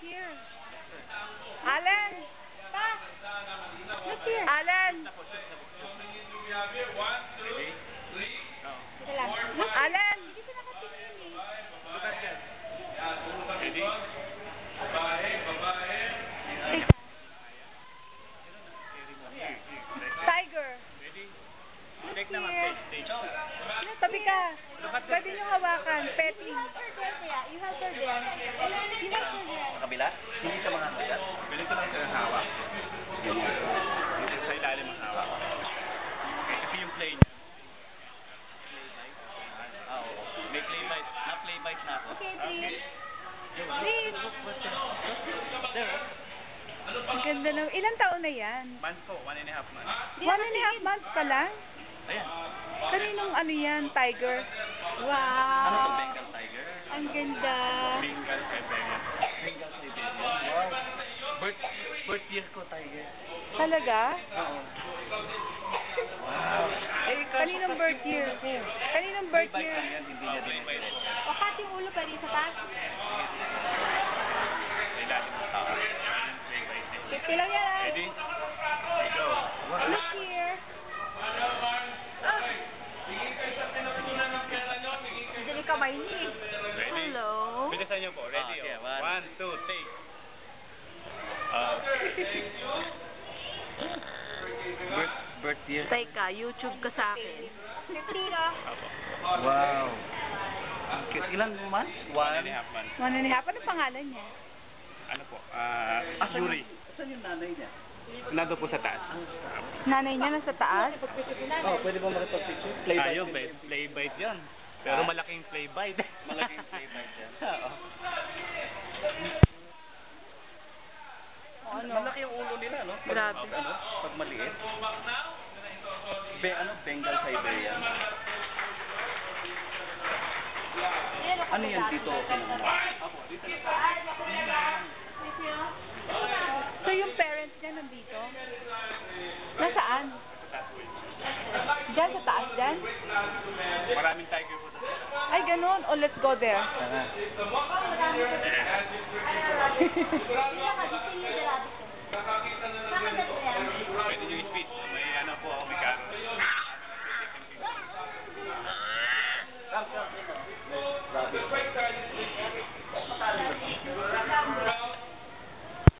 here. Alan! Pa! Look here. Alan! Look, Alan! Hindi ko nakatingin eh. Ready? Tiger. Ready? Take naman, stage. Tabi ka. Pwede nyo hawakan. Petting. You have her there. You have her there. Sa kabila? Hindi sa mga kabila? Ganito lang sa hawak. Sa ilalim ang hawak. Okay, kasi yung play niya. Oo. May play bite. Na-play bite na ako. Okay, please. Please. There. Ang ganda ng... Ilang taon na yan? Months po, 1.5 months. 1.5 months pa lang? Ayan. Kaninong ano yan? Tiger? Wow! Ano to? Bengal tiger? Ang ganda. Bengal Siberian. Bengal Siberian. Wow. Birth year ko, tiger. Talaga? Oo. Wow. Kaninong birth year? Kaninong birth Play bite year? lang yan, hindi niya din. O, pati yung ulo pwede sa taas. Sa ilalim ng tao. Play bite. Ilang yan ah? Ready? Go. Look here. Dili kamay ni. Ready? Hello. Bilisan niyo po. Ready? Okay, oh. 1, 2, take. Birth year. Teka, YouTube ka sa akin. 15, oh. Apo. Wow. Ilan months? 1.5 months. 1.5. Ano pangalan niya? Ano po? Yuri. Saan yung nanay niya? Nando po sa taas. Nanay niya nasa taas? Oh, pwede ba makipag-picture? Play by Ayun, play bite yan. Pero malaking play bite. Malaking play bite yan. Oo. Ano? Malaki yung ulo nila, no? Pag, Grabe. pag maliit. Bengal Siberian. Ano yan dito? Apo, dito na. So yung parents niya nandito? Nasaan? Diyan sa taas dyan? Maraming tiger po doon. Ay, ganun. Oh, let's go there. Tara. Dito ka, dito